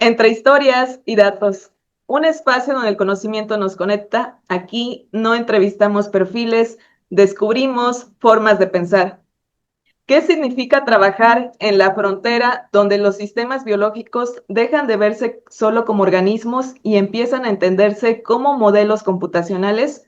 Entre historias y datos, un espacio donde el conocimiento nos conecta. Aquí no entrevistamos perfiles, descubrimos formas de pensar. ¿Qué significa trabajar en la frontera donde los sistemas biológicos dejan de verse solo como organismos y empiezan a entenderse como modelos computacionales?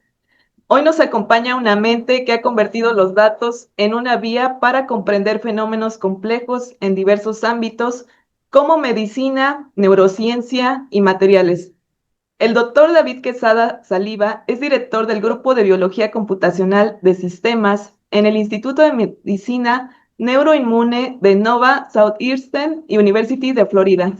Hoy nos acompaña una mente que ha convertido los datos en una vía para comprender fenómenos complejos en diversos ámbitos como medicina, neurociencia y materiales. El doctor David Quesada Saliva es director del Grupo de Biología Computacional de Sistemas en el Instituto de Medicina Neuroinmune de Nova Southeastern University de Florida,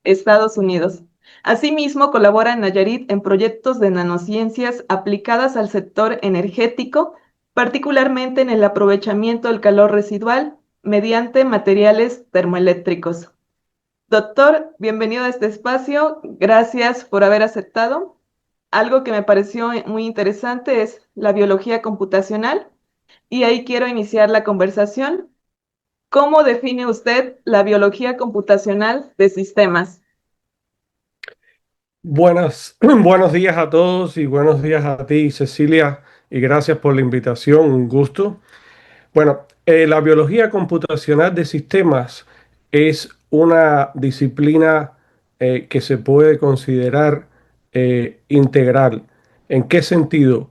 Estados Unidos. Asimismo, colabora en Nayarit en proyectos de nanociencias aplicadas al sector energético, particularmente en el aprovechamiento del calor residual mediante materiales termoeléctricos. Doctor, bienvenido a este espacio. Gracias por haber aceptado. Algo que me pareció muy interesante es la biología computacional y ahí quiero iniciar la conversación. ¿Cómo define usted la biología computacional de sistemas? Buenos días a todos y buenos días a ti, Cecilia, y gracias por la invitación, un gusto. La biología computacional de sistemas es una disciplina que se puede considerar integral. ¿En qué sentido?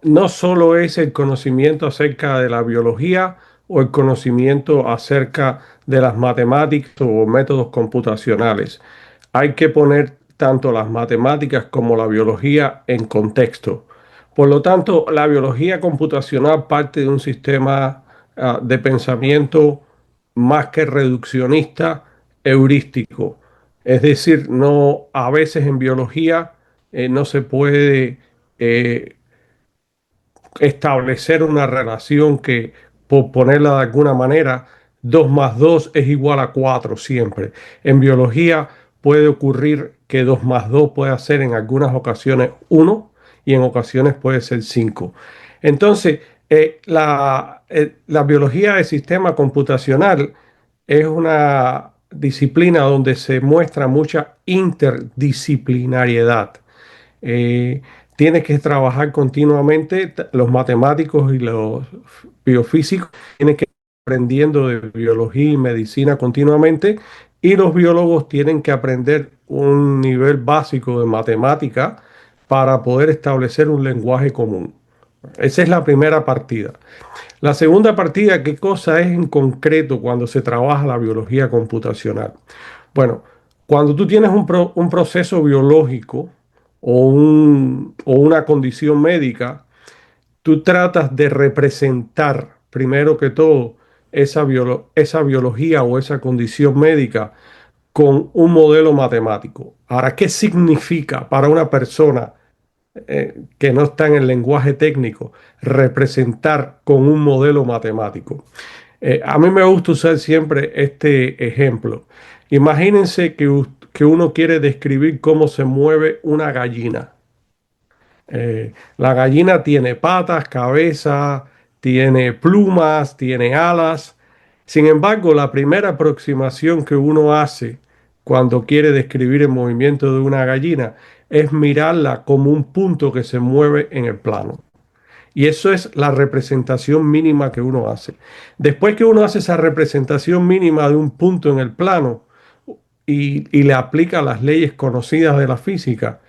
No solo es el conocimiento acerca de la biología o el conocimiento acerca de las matemáticas o métodos computacionales. Hay que poner tanto las matemáticas como la biología en contexto. Por lo tanto, la biología computacional parte de un sistema de pensamiento más que reduccionista, heurístico. Es decir, no, a veces en biología no se puede eh, establecer una relación que, por ponerla de alguna manera, 2 más 2 es igual a 4 siempre. En biología puede ocurrir que 2 más 2 puede ser en algunas ocasiones 1 y en ocasiones puede ser 5. Entonces, la biología del sistema computacional es una disciplina donde se muestra mucha interdisciplinariedad. Eh, Tienes que trabajar continuamente, los matemáticos y los biofísicos tienen que ir aprendiendo de biología y medicina continuamente, y los biólogos tienen que aprender un nivel básico de matemática para poder establecer un lenguaje común. Esa es la primera partida. La segunda partida, ¿qué cosa es en concreto cuando se trabaja la biología computacional? Bueno, cuando tú tienes un proceso biológico o una condición médica, tú tratas de representar, primero que todo, esa biología o esa condición médica con un modelo matemático. Ahora, ¿qué significa para una persona que no está en el lenguaje técnico representar con un modelo matemático? A mí me gusta usar siempre este ejemplo. Imagínense que uno quiere describir cómo se mueve una gallina. La gallina tiene patas, cabeza, tiene plumas, tiene alas. Sin embargo, la primera aproximación que uno hace cuando quiere describir el movimiento de una gallina es mirarla como un punto que se mueve en el plano. Y eso es la representación mínima que uno hace. Después que uno hace esa representación mínima de un punto en el plano y le aplica las leyes conocidas de la física,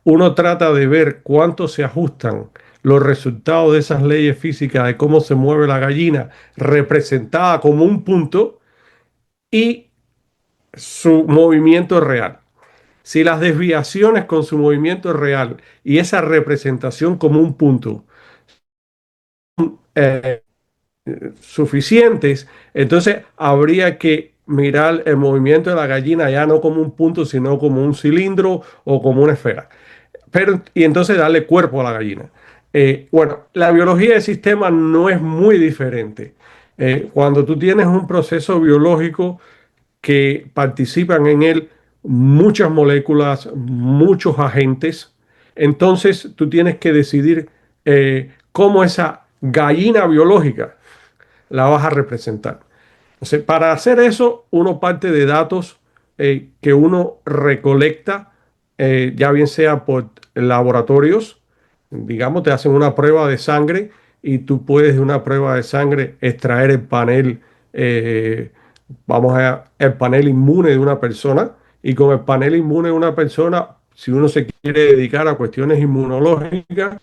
uno trata de ver cuánto se ajustan los resultados de esas leyes físicas de cómo se mueve la gallina representada como un punto y su movimiento real. Si las desviaciones con su movimiento real y esa representación como un punto eh, suficientes, entonces habría que mirar el movimiento de la gallina ya no como un punto, sino como un cilindro o como una esfera. Y entonces darle cuerpo a la gallina. La biología del sistema no es muy diferente. Cuando tú tienes un proceso biológico que participan en él muchas moléculas, muchos agentes, entonces tú tienes que decidir cómo esa gallina biológica la vas a representar. Entonces, para hacer eso, uno parte de datos que uno recolecta, ya bien sea por laboratorios, digamos, te hacen una prueba de sangre y tú puedes de una prueba de sangre extraer el panel, eh, el panel inmune de una persona. Y con el panel inmune de una persona, si uno se quiere dedicar a cuestiones inmunológicas,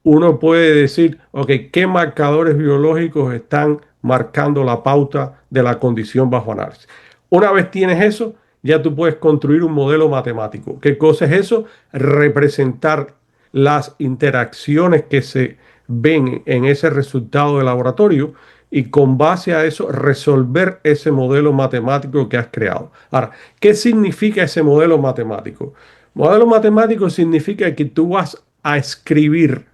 uno puede decir, ok, ¿qué marcadores biológicos están marcando la pauta de la condición bajo análisis? Una vez tienes eso, ya tú puedes construir un modelo matemático. ¿Qué cosa es eso? Representar las interacciones que se ven en ese resultado de laboratorio y con base a eso resolver ese modelo matemático que has creado. Ahora, ¿qué significa ese modelo matemático? Modelo matemático significa que tú vas a escribir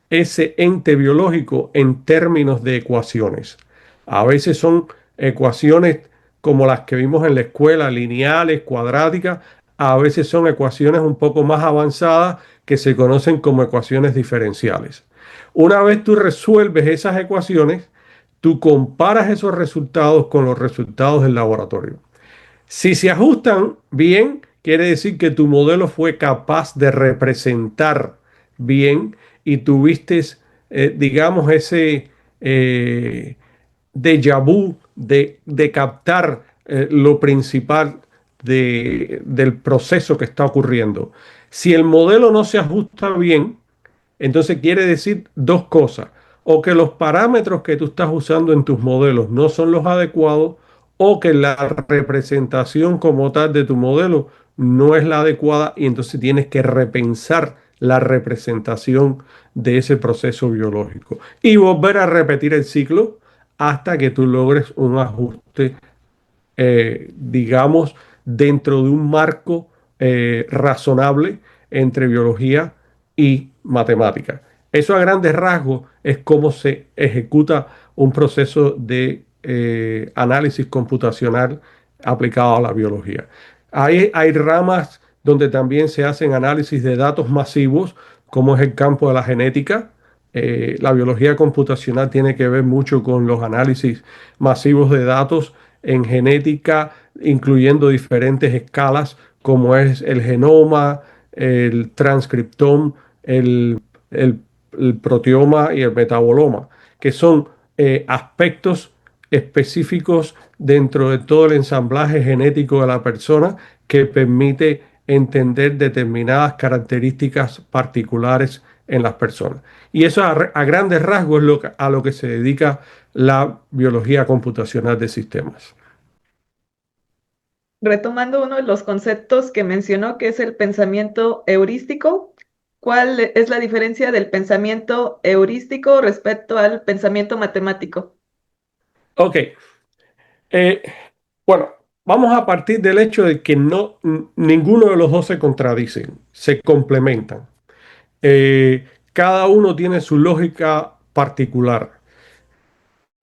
ese ente biológico en términos de ecuaciones. A veces son ecuaciones como las que vimos en la escuela, lineales, cuadráticas. A veces son ecuaciones un poco más avanzadas que se conocen como ecuaciones diferenciales. Una vez tú resuelves esas ecuaciones, tú comparas esos resultados con los resultados del laboratorio. Si se ajustan bien, quiere decir que tu modelo fue capaz de representar bien y tuviste, digamos, ese déjà vu de captar lo principal del proceso que está ocurriendo. Si el modelo no se ajusta bien, entonces quiere decir dos cosas, o que los parámetros que tú estás usando en tus modelos no son los adecuados, o que la representación como tal de tu modelo no es la adecuada y entonces tienes que repensar la representación de ese proceso biológico y volver a repetir el ciclo hasta que tú logres un ajuste, digamos, dentro de un marco razonable entre biología y matemática. Eso a grandes rasgos es cómo se ejecuta un proceso de análisis computacional aplicado a la biología. Hay ramas donde también se hacen análisis de datos masivos, como es el campo de la genética. La biología computacional tiene que ver mucho con los análisis masivos de datos en genética, incluyendo diferentes escalas, como es el genoma, el transcriptón, el- el proteoma y el metaboloma, que son aspectos específicos dentro de todo el ensamblaje genético de la persona que permite entender determinadas características particulares en las personas. Y eso a grandes rasgos es a lo que se dedica la biología computacional de sistemas. Retomando uno de los conceptos que mencionó, que es el pensamiento heurístico, ¿cuál es la diferencia del pensamiento heurístico respecto al pensamiento matemático? Ok, eh, bueno, vamos a partir del hecho de que ninguno de los dos se contradicen, se complementan. Cada uno tiene su lógica particular.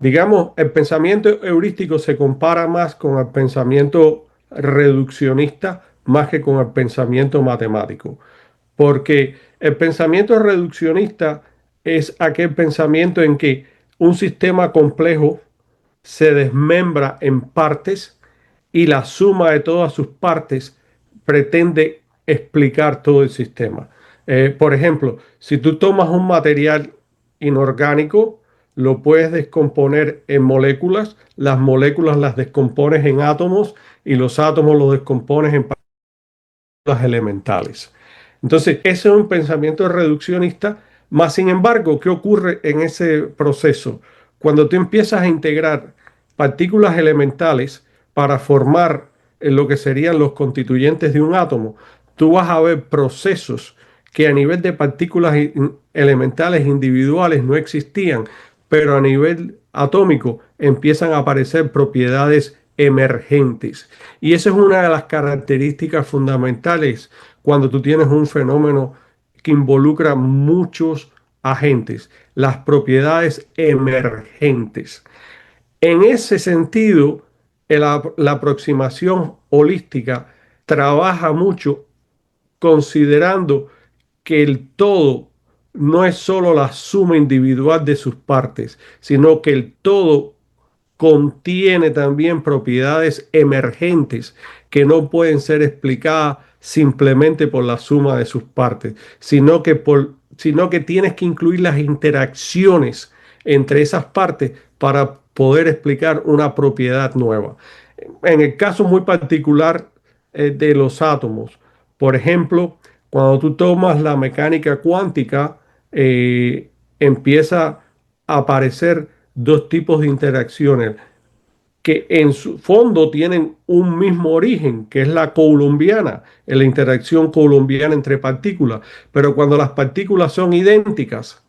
Digamos, el pensamiento heurístico se compara más con el pensamiento reduccionista más que con el pensamiento matemático. Porque el pensamiento reduccionista es aquel pensamiento en que un sistema complejo se desmembra en partes y la suma de todas sus partes pretende explicar todo el sistema. Por ejemplo, si tú tomas un material inorgánico, lo puedes descomponer en moléculas, las moléculas las descompones en átomos y los átomos los descompones en partículas elementales. Entonces, ese es un pensamiento reduccionista, más sin embargo, ¿qué ocurre en ese proceso? Cuando tú empiezas a integrar partículas elementales para formar lo que serían los constituyentes de un átomo, tú vas a ver procesos que a nivel de partículas elementales individuales no existían, pero a nivel atómico empiezan a aparecer propiedades emergentes. Y esa es una de las características fundamentales cuando tú tienes un fenómeno que involucra muchos agentes, las propiedades emergentes. En ese sentido, la aproximación holística trabaja mucho considerando que el todo no es solo la suma individual de sus partes, sino que el todo contiene también propiedades emergentes que no pueden ser explicadas simplemente por la suma de sus partes, sino que tienes que incluir las interacciones entre esas partes para poder explicar una propiedad nueva. En el caso muy particular de los átomos, por ejemplo, cuando tú tomas la mecánica cuántica, empieza a aparecer dos tipos de interacciones que en su fondo tienen un mismo origen, que es la coulombiana, la interacción coulombiana entre partículas. Pero cuando las partículas son idénticas,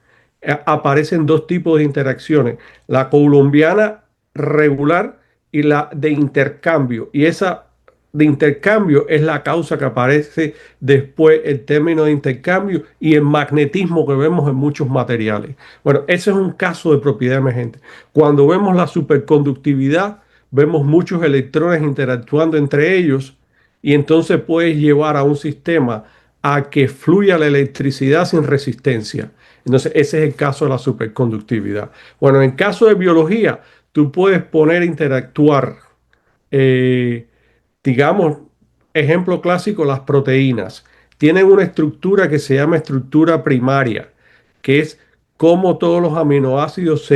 aparecen dos tipos de interacciones, la coulombiana regular y la de intercambio. Y esa de intercambio es la causa que aparece después el término de intercambio y el magnetismo que vemos en muchos materiales. Bueno, ese es un caso de propiedad emergente. Cuando vemos la superconductividad, vemos muchos electrones interactuando entre ellos y entonces puedes llevar a un sistema a que fluya la electricidad sin resistencia. Entonces, ese es el caso de la superconductividad. Bueno, en caso de biología, tú puedes poner a interactuar, eh, digamos, ejemplo clásico, las proteínas. Tienen una estructura que se llama estructura primaria, que es cómo todos los aminoácidos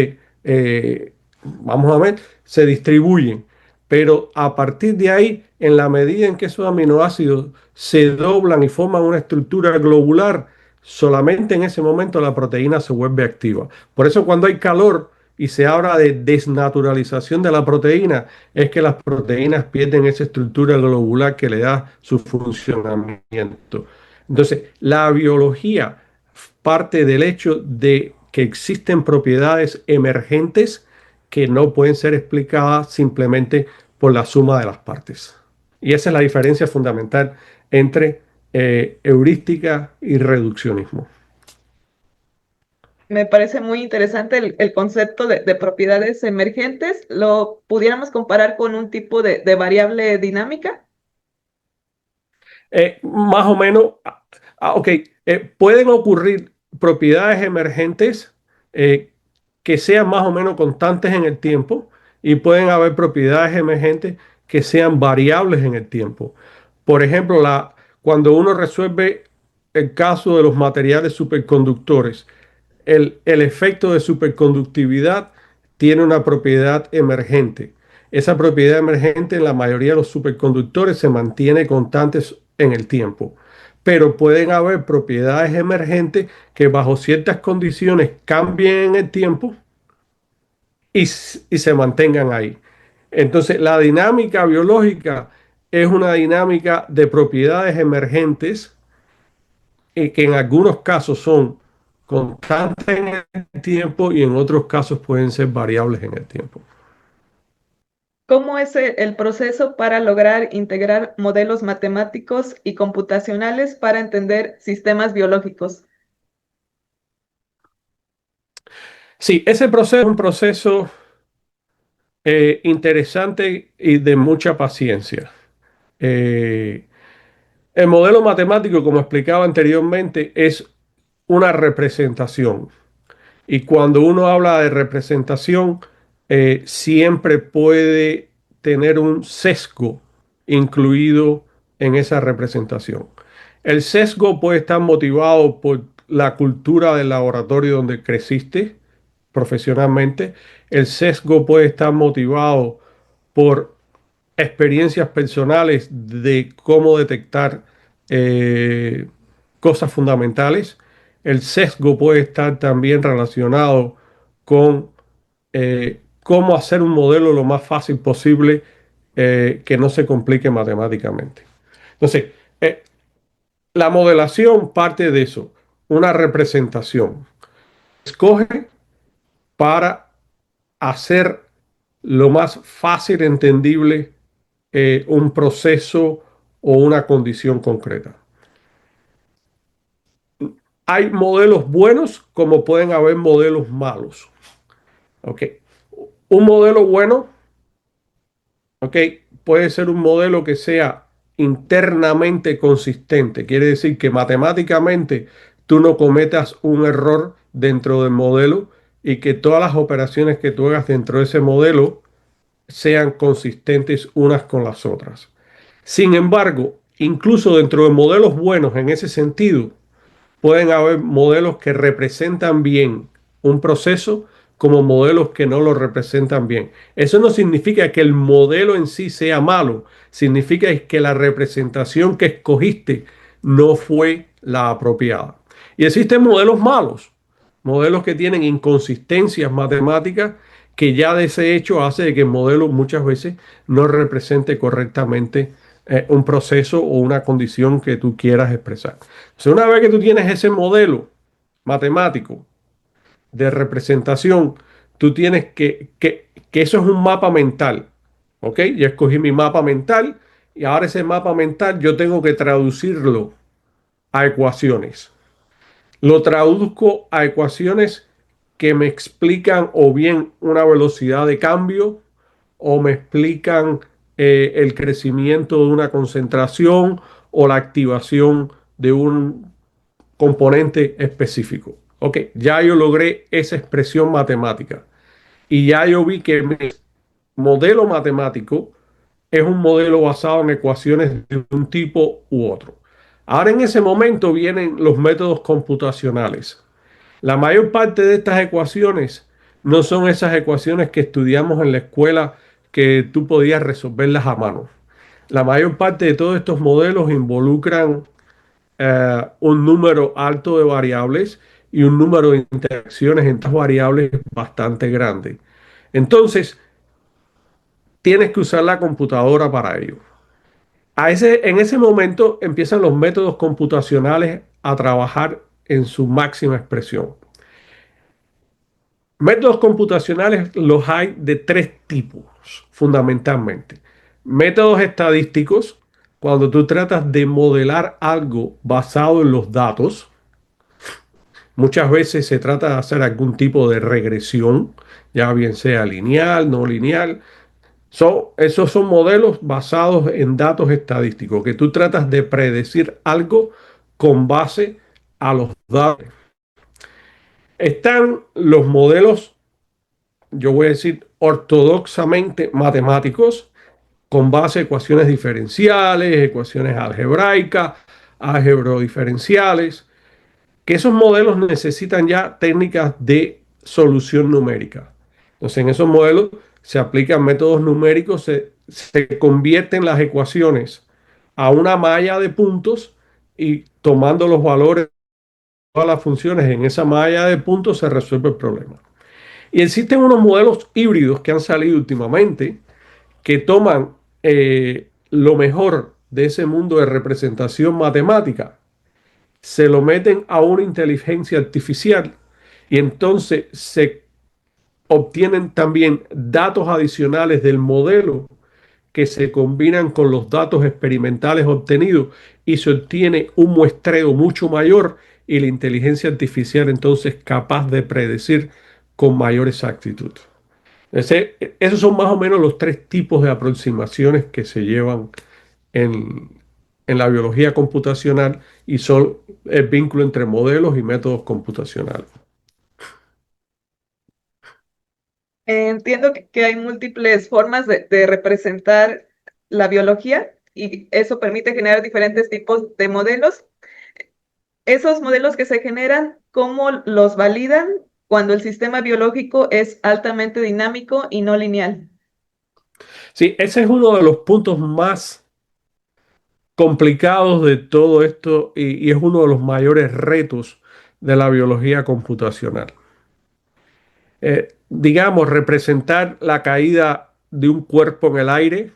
vamos a ver, se distribuyen. Pero a partir de ahí, en la medida en que esos aminoácidos se doblan y forman una estructura globular, solamente en ese momento la proteína se vuelve activa. Por eso cuando hay calor y se habla de desnaturalización de la proteína, es que las proteínas pierden esa estructura globular que le da su funcionamiento. Entonces, la biología parte del hecho de que existen propiedades emergentes que no pueden ser explicadas simplemente por la suma de las partes. Y esa es la diferencia fundamental entre heurística y reduccionismo. Me parece muy interesante el concepto de propiedades emergentes. ¿Lo pudiéramos comparar con un tipo de variable dinámica? Más o menos, ok, pueden ocurrir propiedades emergentes eh, que sean más o menos constantes en el tiempo y pueden haber propiedades emergentes que sean variables en el tiempo. Por ejemplo, cuando uno resuelve el caso de los materiales superconductores, el efecto de superconductividad tiene una propiedad emergente. Esa propiedad emergente en la mayoría de los superconductores se mantiene constante en el tiempo, pero pueden haber propiedades emergentes que bajo ciertas condiciones cambien en el tiempo y se mantengan ahí. Entonces, la dinámica biológica es una dinámica de propiedades emergentes que en algunos casos son constantes en el tiempo y en otros casos pueden ser variables en el tiempo. ¿Cómo es el proceso para lograr integrar modelos matemáticos y computacionales para entender sistemas biológicos? Sí, ese proceso es un proceso interesante y de mucha paciencia. Eh, el modelo matemático, como explicaba anteriormente, es una representación. Y cuando uno habla de representación, siempre puede tener un sesgo incluido en esa representación. El sesgo puede estar motivado por la cultura del laboratorio donde creciste profesionalmente. El sesgo puede estar motivado por experiencias personales de cómo detectar eh, cosas fundamentales. El sesgo puede estar también relacionado con cómo hacer un modelo lo más fácil posible que no se complique matemáticamente. Entonces, eh, la modelación parte de eso, una representación. Escoge para hacer lo más fácil entendible un proceso o una condición concreta. Hay modelos buenos como pueden haber modelos malos. ¿Ok? Un modelo bueno, ¿ok? Puede ser un modelo que sea internamente consistente. Quiere decir que matemáticamente tú no cometas un error dentro del modelo y que todas las operaciones que tú hagas dentro de ese modelo sean consistentes unas con las otras. Sin embargo, incluso dentro de modelos buenos en ese sentido, pueden haber modelos que representan bien un proceso como modelos que no lo representan bien. Eso no significa que el modelo en sí sea malo, significa que la representación que escogiste no fue la apropiada. Y existen modelos malos, modelos que tienen inconsistencias matemáticas que ya de ese hecho hace de que el modelo muchas veces no represente correctamente un proceso o una condición que tú quieras expresar. Entonces, una vez que tú tienes ese modelo matemático de representación, tú tienes que eso es un mapa mental. ¿Ok? Ya escogí mi mapa mental y ahora ese mapa mental yo tengo que traducirlo a ecuaciones. Lo traduzco a ecuaciones que me explican o bien una velocidad de cambio o me explican el crecimiento de una concentración o la activación de un componente específico. Ok, ya yo logré esa expresión matemática y ya yo vi que mi modelo matemático es un modelo basado en ecuaciones de un tipo u otro. Ahora en ese momento vienen los métodos computacionales. La mayor parte de estas ecuaciones no son esas ecuaciones que estudiamos en la escuela que tú podías resolverlas a mano. La mayor parte de todos estos modelos involucran un número alto de variables y un número de interacciones entre estas variables bastante grande. Entonces, tienes que usar la computadora para ello. En ese momento empiezan los métodos computacionales a trabajar en su máxima expresión. Métodos computacionales los hay de tres tipos, fundamentalmente. Métodos estadísticos, cuando tú tratas de modelar algo basado en los datos. Muchas veces se trata de hacer algún tipo de regresión, ya bien sea lineal, no lineal. Esos son modelos basados en datos estadísticos, que tú tratas de predecir algo con base a los datos. Están los modelos, yo voy a decir, ortodoxamente matemáticos, con base a ecuaciones diferenciales, ecuaciones algebraicas, álgebro diferenciales, que esos modelos necesitan ya técnicas de solución numérica. Entonces, en esos modelos se aplican métodos numéricos, se convierten las ecuaciones a una malla de puntos y tomando los valores de todas las funciones en esa malla de puntos se resuelve el problema. Y existen unos modelos híbridos que han salido últimamente que toman lo mejor de ese mundo de representación matemática, se lo meten a una inteligencia artificial y entonces se obtienen también datos adicionales del modelo que se combinan con los datos experimentales obtenidos y se obtiene un muestreo mucho mayor y la inteligencia artificial entonces capaz de predecir con mayor exactitud. Esos son más o menos los tres tipos de aproximaciones que se llevan en, en la biología computacional y son el vínculo entre modelos y métodos computacionales. Entiendo que hay múltiples formas de representar la biología y eso permite generar diferentes tipos de modelos. Esos modelos que se generan, ¿cómo los validan cuando el sistema biológico es altamente dinámico y no lineal? Sí, ese es uno de los puntos más complicados de todo esto y es uno de los mayores retos de la biología computacional. Digamos, representar la caída de un cuerpo en el aire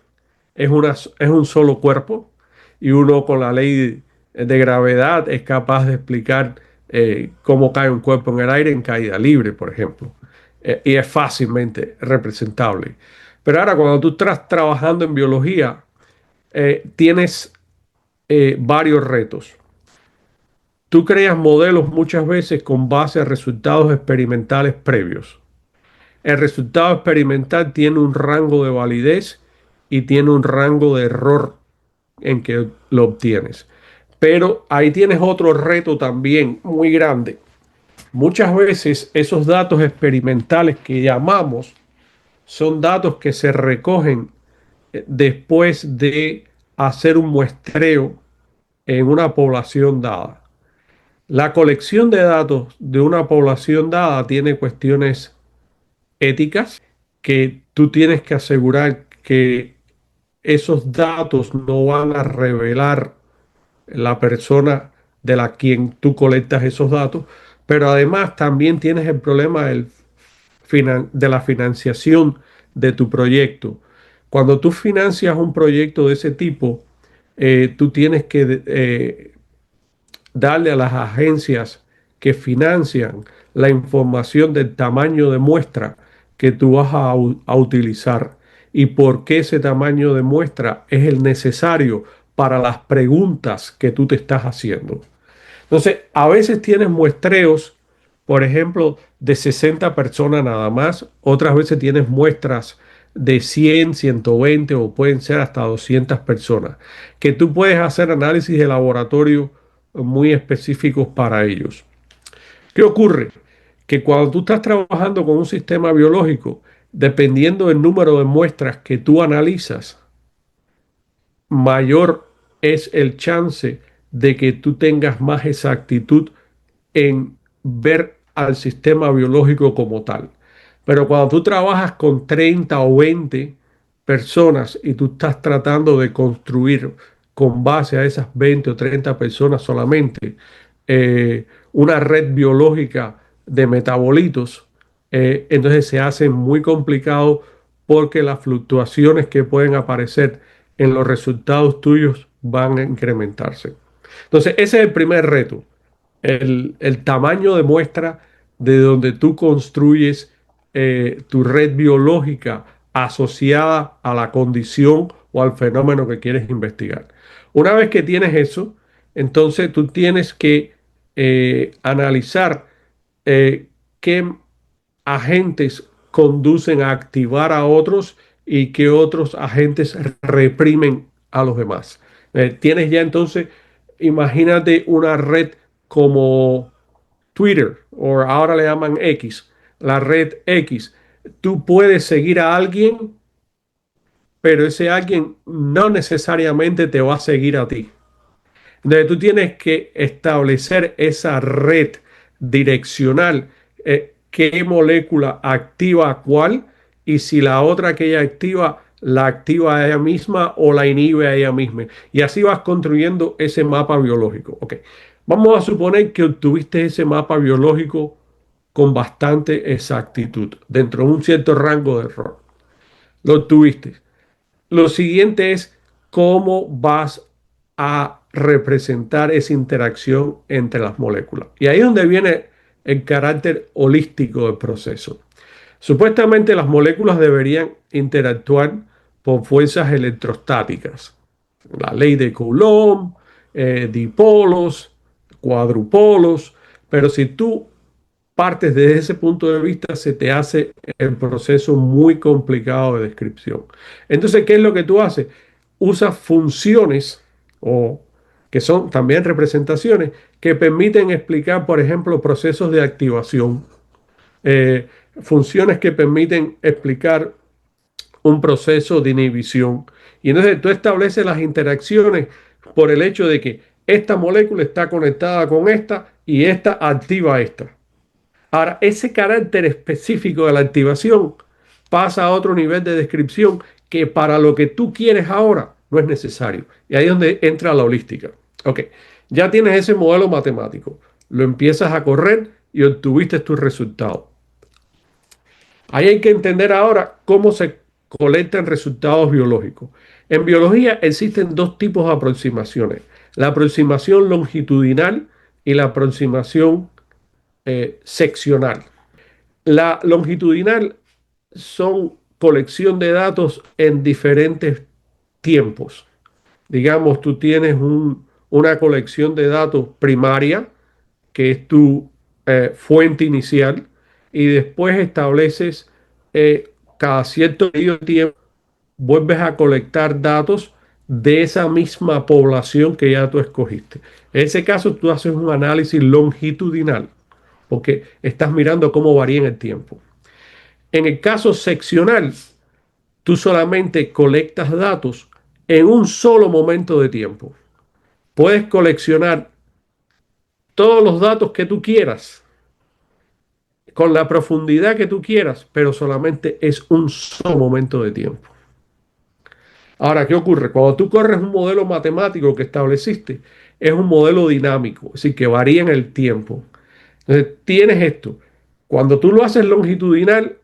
es un solo cuerpo y uno con la ley de gravedad es capaz de explicar cómo cae un cuerpo en el aire en caída libre, por ejemplo. Y es fácilmente representable. Pero ahora, cuando tú estás trabajando en biología, tienes varios retos. Tú creas modelos muchas veces con base a resultados experimentales previos. El resultado experimental tiene un rango de validez y tiene un rango de error en que lo obtienes. Pero ahí tienes otro reto también muy grande. Muchas veces esos datos experimentales que llamamos son datos que se recogen después de hacer un muestreo en una población dada. La colección de datos de una población dada tiene cuestiones éticas que tú tienes que asegurar que esos datos no van a revelar la persona de la quien tú colectas esos datos, pero además también tienes el problema de la financiación de tu proyecto. Cuando tú financias un proyecto de ese tipo, tú tienes que darle a las agencias que financian la información del tamaño de muestra que tú vas a utilizar y por qué ese tamaño de muestra es el necesario para las preguntas que tú te estás haciendo. Entonces, a veces tienes muestreos, por ejemplo, de 60 personas nada más, otras veces tienes muestras de 100, 120 o pueden ser hasta 200 personas, que tú puedes hacer análisis de laboratorio muy específicos para ellos. ¿Qué ocurre? Que cuando tú estás trabajando con un sistema biológico, dependiendo del número de muestras que tú analizas, mayor es el chance de que tú tengas más exactitud en ver al sistema biológico como tal. Pero cuando tú trabajas con 30 o 20 personas y tú estás tratando de construir con base a esas 20 o 30 personas solamente una red biológica de metabolitos, entonces se hace muy complicado porque las fluctuaciones que pueden aparecer en los resultados tuyos van a incrementarse. Entonces, ese es el primer reto, el tamaño de muestra de donde tú construyes tu red biológica asociada a la condición o al fenómeno que quieres investigar. Una vez que tienes eso, entonces tú tienes que analizar eh, qué agentes conducen a activar a otros y qué otros agentes reprimen a los demás. Tienes ya entonces, imagínate una red como Twitter o ahora le llaman X, la red X. Tú puedes seguir a alguien, pero ese alguien no necesariamente te va a seguir a ti. Entonces tú tienes que establecer esa red direccional, qué molécula activa a cuál y si la otra que ella activa la activa a ella misma o la inhibe a ella misma. Y así vas construyendo ese mapa biológico. Ok, vamos a suponer que obtuviste ese mapa biológico con bastante exactitud, dentro de un cierto rango de error. Lo obtuviste. Lo siguiente es cómo vas a representar esa interacción entre las moléculas. Y ahí es donde viene el carácter holístico del proceso. Supuestamente las moléculas deberían interactuar por fuerzas electrostáticas. La ley de Coulomb, dipolos, cuadrupolos, pero si tú partes desde ese punto de vista, se te hace el proceso muy complicado de descripción. Entonces, ¿qué es lo que tú haces? Usas funciones o que son también representaciones que permiten explicar, por ejemplo, procesos de activación, eh, funciones que permiten explicar un proceso de inhibición. Y entonces tú estableces las interacciones por el hecho de que esta molécula está conectada con esta y esta activa esta. Ahora, ese carácter específico de la activación pasa a otro nivel de descripción que para lo que tú quieres ahora no es necesario. Y ahí es donde entra la holística. Ok, ya tienes ese modelo matemático, lo empiezas a correr y obtuviste tus resultados. Ahí hay que entender ahora cómo se colectan resultados biológicos. En biología existen dos tipos de aproximaciones, la aproximación longitudinal y la aproximación seccional. La longitudinal son colección de datos en diferentes tiempos. Digamos, tú tienes una colección de datos primaria, que es tu fuente inicial, y después estableces cada cierto periodo de tiempo, vuelves a colectar datos de esa misma población que ya tú escogiste. En ese caso, tú haces un análisis longitudinal, porque estás mirando cómo varía en el tiempo. En el caso seccional, tú solamente colectas datos en un solo momento de tiempo. Puedes coleccionar todos los datos que tú quieras, con la profundidad que tú quieras, pero solamente es un solo momento de tiempo. Ahora, ¿qué ocurre? Cuando tú corres un modelo matemático que estableciste, es un modelo dinámico, es decir, que varía en el tiempo. Entonces, tienes esto. Cuando tú lo haces longitudinal,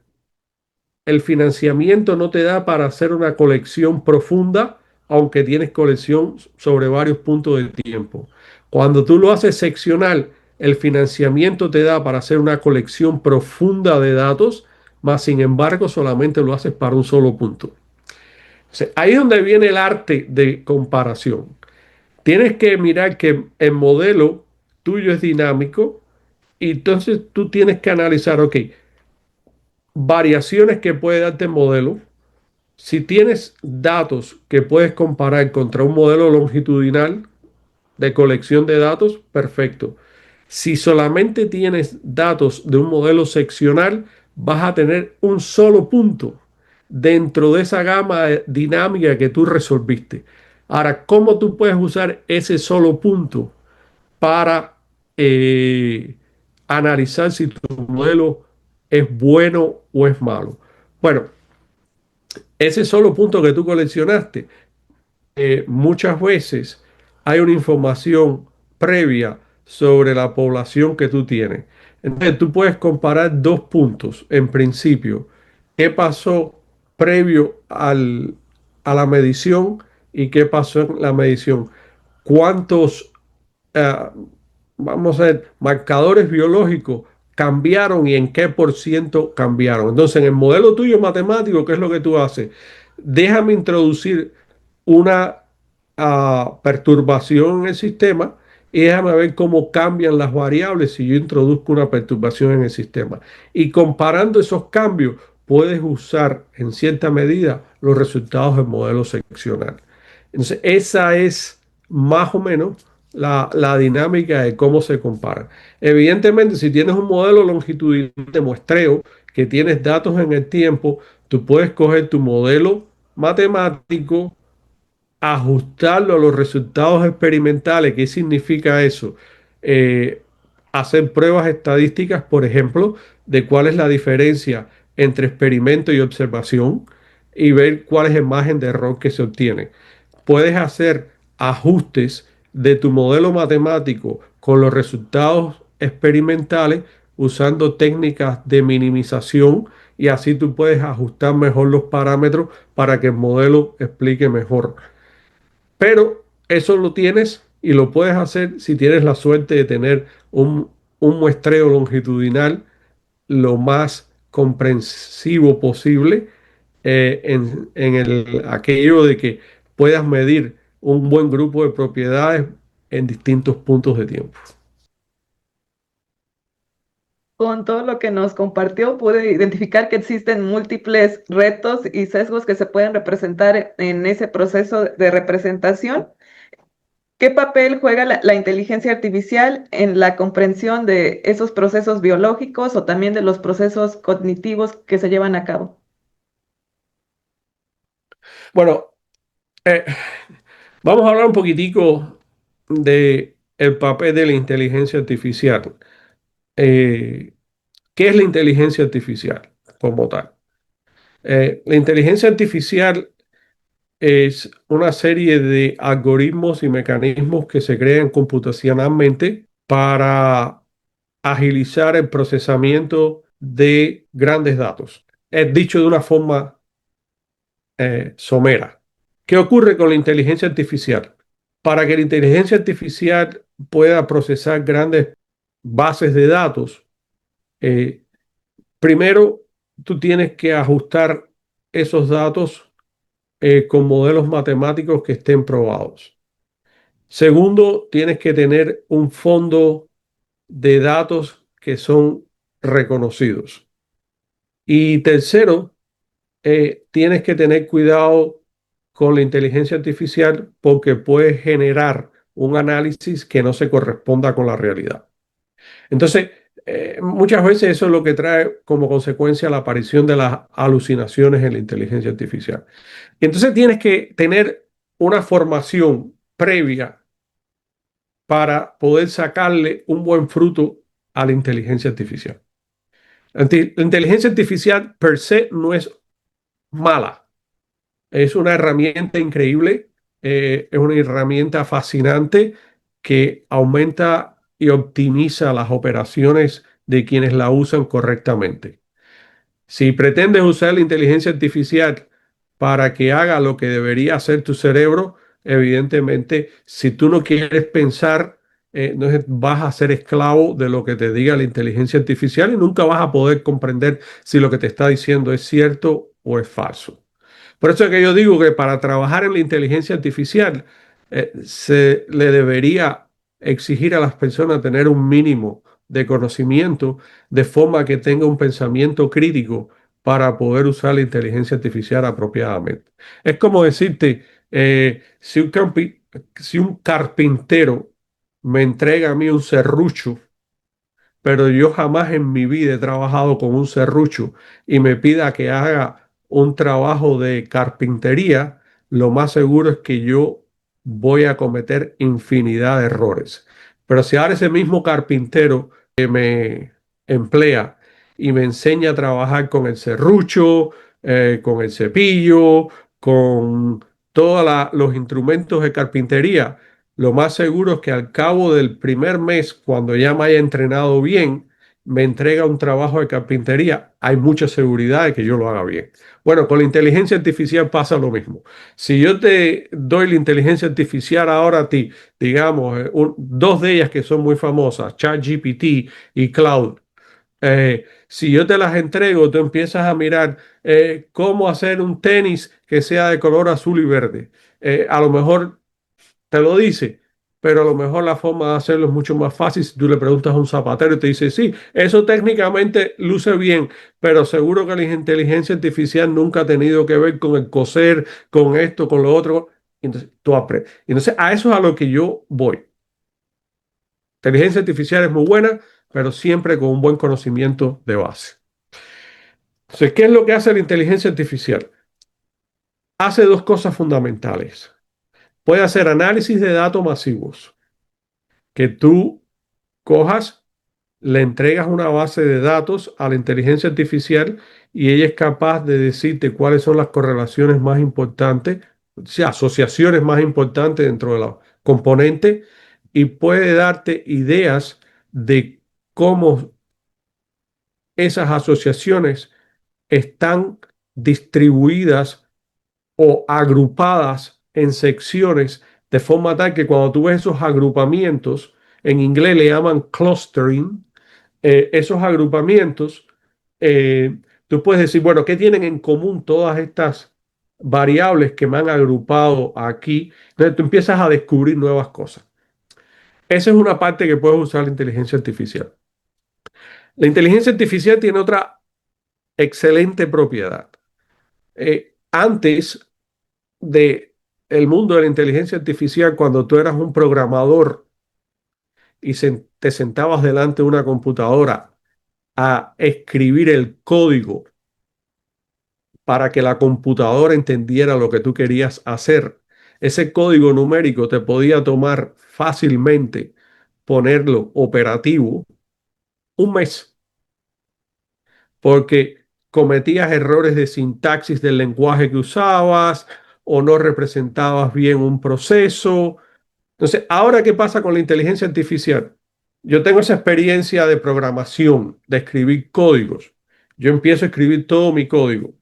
el financiamiento no te da para hacer una colección profunda, aunque tienes colección sobre varios puntos de tiempo. Cuando tú lo haces seccional, el financiamiento te da para hacer una colección profunda de datos, más sin embargo solamente lo haces para un solo punto. O sea, ahí es donde viene el arte de comparación. Tienes que mirar que el modelo tuyo es dinámico y entonces tú tienes que analizar, ok, variaciones que puede darte el modelo. Si tienes datos que puedes comparar contra un modelo longitudinal de colección de datos, perfecto. Si solamente tienes datos de un modelo seccional, vas a tener un solo punto dentro de esa gama dinámica que tú resolviste. Ahora, ¿cómo tú puedes usar ese solo punto para eh, analizar si tu modelo es bueno o es malo? Bueno, ese solo punto que tú coleccionaste, muchas veces hay una información previa sobre la población que tú tienes. Entonces tú puedes comparar dos puntos en principio. ¿Qué pasó previo a la medición y qué pasó en la medición? ¿Cuántos eh, vamos a ver, marcadores biológicos cambiaron y en qué por ciento cambiaron? Entonces, en el modelo tuyo matemático, ¿qué es lo que tú haces? Déjame introducir una perturbación en el sistema y déjame ver cómo cambian las variables si yo introduzco una perturbación en el sistema. Y comparando esos cambios, puedes usar en cierta medida los resultados del modelo seccional. Entonces, esa es más o menos la dinámica de cómo se compara. Evidentemente, si tienes un modelo longitudinal de muestreo que tienes datos en el tiempo, tú puedes coger tu modelo matemático, ajustarlo a los resultados experimentales. ¿Qué significa eso? Eh, Hacer pruebas estadísticas, por ejemplo, de cuál es la diferencia entre experimento y observación y ver cuál es el margen de error que se obtiene. Puedes hacer ajustes de tu modelo matemático con los resultados experimentales usando técnicas de minimización y así tú puedes ajustar mejor los parámetros para que el modelo explique mejor. Pero eso lo tienes y lo puedes hacer si tienes la suerte de tener un muestreo longitudinal lo más comprensivo posible en aquello de que puedas medir un buen grupo de propiedades en distintos puntos de tiempo. Con todo lo que nos compartió, pude identificar que existen múltiples retos y sesgos que se pueden representar en ese proceso de representación. ¿Qué papel juega la inteligencia artificial en la comprensión de esos procesos biológicos o también de los procesos cognitivos que se llevan a cabo? Bueno, eh, vamos a hablar un poquitico de el papel de la inteligencia artificial. Eh, ¿Qué es la inteligencia artificial como tal? La inteligencia artificial es una serie de algoritmos y mecanismos que se crean computacionalmente para agilizar el procesamiento de grandes datos. Es dicho de una forma somera. ¿Qué ocurre con la inteligencia artificial? Para que la inteligencia artificial pueda procesar grandes bases de datos, eh, primero tú tienes que ajustar esos datos con modelos matemáticos que estén probados. Segundo, tienes que tener un fondo de datos que son reconocidos. Y tercero, tienes que tener cuidado con la inteligencia artificial porque puede generar un análisis que no se corresponda con la realidad. Entonces, muchas veces eso es lo que trae como consecuencia la aparición de las alucinaciones en la inteligencia artificial. Y entonces tienes que tener una formación previa para poder sacarle un buen fruto a la inteligencia artificial. La inteligencia artificial per se no es mala, es una herramienta increíble, es una herramienta fascinante que aumenta y optimiza las operaciones de quienes la usan correctamente. Si pretendes usar la inteligencia artificial para que haga lo que debería hacer tu cerebro, evidentemente, si tú no quieres pensar, vas a ser esclavo de lo que te diga la inteligencia artificial y nunca vas a poder comprender si lo que te está diciendo es cierto o es falso. Por eso es que yo digo que para trabajar en la inteligencia artificial se le debería exigir a las personas tener un mínimo de conocimiento de forma que tenga un pensamiento crítico para poder usar la inteligencia artificial apropiadamente. Es como decirte, si un carpintero me entrega a mí un serrucho, pero yo jamás en mi vida he trabajado con un serrucho y me pida que haga un trabajo de carpintería, lo más seguro es que yo voy a cometer infinidad de errores. Pero si ahora ese mismo carpintero que me emplea y me enseña a trabajar con el serrucho, con el cepillo, con todos los instrumentos de carpintería, lo más seguro es que al cabo del primer mes, cuando ya me haya entrenado bien, me entrega un trabajo de carpintería. Hay mucha seguridad de que yo lo haga bien. Bueno, con la inteligencia artificial pasa lo mismo. Si yo te doy la inteligencia artificial ahora a ti, digamos, dos de ellas que son muy famosas, ChatGPT y Cloud, si yo te las entrego, tú empiezas a mirar cómo hacer un tenis que sea de color azul y verde. A lo mejor te lo dice, pero a lo mejor la forma de hacerlo es mucho más fácil si tú le preguntas a un zapatero y te dice, sí, eso técnicamente luce bien, pero seguro que la inteligencia artificial nunca ha tenido que ver con el coser, con esto, con lo otro. Entonces, tú aprendes. Entonces, a eso es a lo que yo voy. Inteligencia artificial es muy buena, pero siempre con un buen conocimiento de base. Entonces, ¿qué es lo que hace la inteligencia artificial? Hace dos cosas fundamentales. Puede hacer análisis de datos masivos, que tú cojas, le entregas una base de datos a la inteligencia artificial y ella es capaz de decirte cuáles son las correlaciones más importantes, o sea, asociaciones más importantes dentro de los componentes y puede darte ideas de cómo esas asociaciones están distribuidas o agrupadas en secciones de forma tal que cuando tú ves esos agrupamientos, en inglés le llaman clustering, esos agrupamientos, tú puedes decir, bueno, ¿qué tienen en común todas estas variables que me han agrupado aquí? Entonces tú empiezas a descubrir nuevas cosas. Esa es una parte que puedes usar la inteligencia artificial. La inteligencia artificial tiene otra excelente propiedad. Antes de el mundo de la inteligencia artificial, cuando tú eras un programador y te sentabas delante de una computadora a escribir el código para que la computadora entendiera lo que tú querías hacer. Ese código numérico te podía tomar fácilmente ponerlo operativo un mes, porque cometías errores de sintaxis del lenguaje que usabas o no representabas bien un proceso. Entonces, ¿ahora qué pasa con la inteligencia artificial? Yo tengo esa experiencia de programación, de escribir códigos. Yo empiezo a escribir todo mi código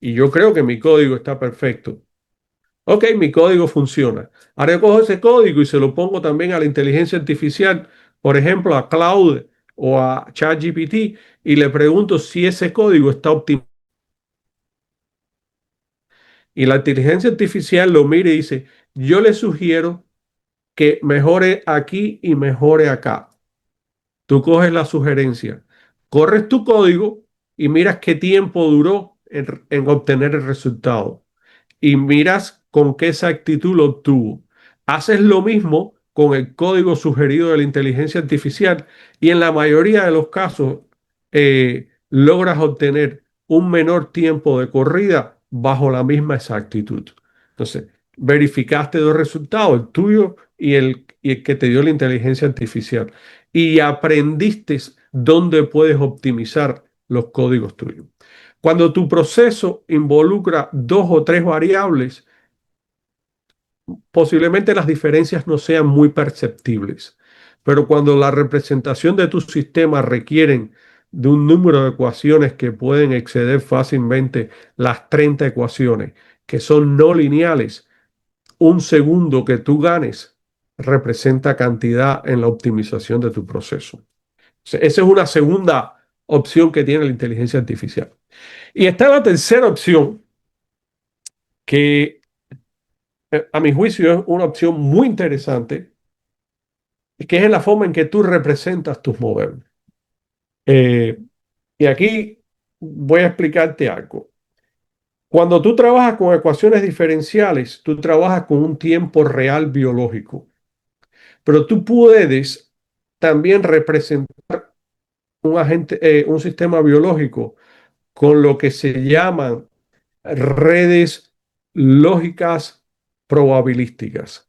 y yo creo que mi código está perfecto. Ok, mi código funciona. Ahora yo cojo ese código y se lo pongo también a la inteligencia artificial, por ejemplo, a Cloud o a ChatGPT, y le pregunto si ese código está optimizado. Y la inteligencia artificial lo mira y dice, yo le sugiero que mejore aquí y mejore acá. Tú coges la sugerencia, corres tu código y miras qué tiempo duró en obtener el resultado y miras con qué exactitud lo obtuvo. Haces lo mismo con el código sugerido de la inteligencia artificial y en la mayoría de los casos logras obtener un menor tiempo de corrida bajo la misma exactitud. Entonces, verificaste dos resultados, el tuyo y el que te dio la inteligencia artificial, y aprendiste dónde puedes optimizar los códigos tuyos. Cuando tu proceso involucra dos o tres variables, posiblemente las diferencias no sean muy perceptibles, pero cuando la representación de tu sistema requieren de un número de ecuaciones que pueden exceder fácilmente las 30 ecuaciones, que son no lineales, un segundo que tú ganes representa cantidad en la optimización de tu proceso. Esa es una segunda opción que tiene la inteligencia artificial. Y está la tercera opción, que a mi juicio es una opción muy interesante, que es en la forma en que tú representas tus modelos. Eh, y aquí voy a explicarte algo. Cuando tú trabajas con ecuaciones diferenciales, tú trabajas con un tiempo real biológico, pero tú puedes también representar un sistema biológico con lo que se llaman redes lógicas probabilísticas.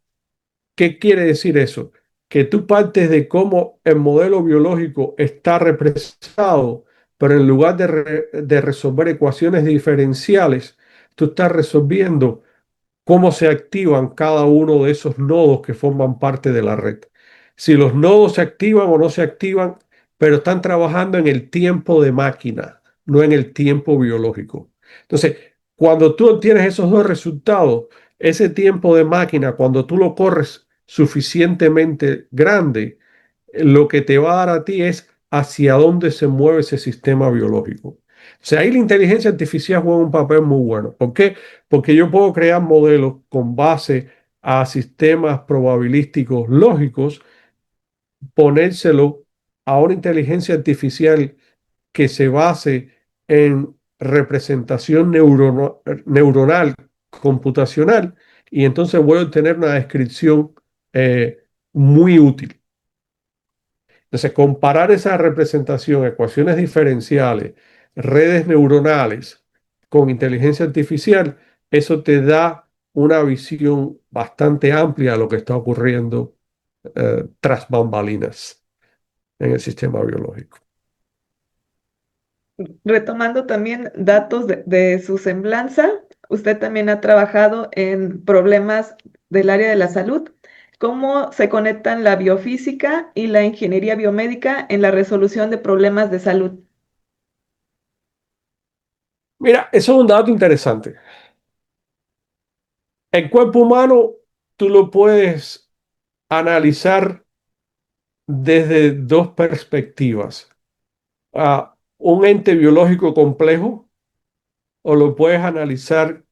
¿Qué quiere decir eso? Que tú partes de cómo el modelo biológico está representado, pero en lugar de resolver ecuaciones diferenciales, tú estás resolviendo cómo se activan cada uno de esos nodos que forman parte de la red. Si los nodos se activan o no se activan, pero están trabajando en el tiempo de máquina, no en el tiempo biológico. Entonces, cuando tú obtienes esos dos resultados, ese tiempo de máquina, cuando tú lo corres suficientemente grande, lo que te va a dar a ti es hacia dónde se mueve ese sistema biológico. O sea, ahí la inteligencia artificial juega un papel muy bueno. ¿Por qué? Porque yo puedo crear modelos con base a sistemas probabilísticos lógicos, ponérselo a una inteligencia artificial que se base en representación neuronal computacional, y entonces voy a obtener una descripción muy útil. Entonces, comparar esa representación, ecuaciones diferenciales, redes neuronales con inteligencia artificial, eso te da una visión bastante amplia de lo que está ocurriendo tras bambalinas en el sistema biológico. Retomando también datos de su semblanza, usted también ha trabajado en problemas del área de la salud. ¿Cómo se conectan la biofísica y la ingeniería biomédica en la resolución de problemas de salud? Mira, eso es un dato interesante. El cuerpo humano tú lo puedes analizar desde dos perspectivas. Un ente biológico complejo, o lo puedes analizar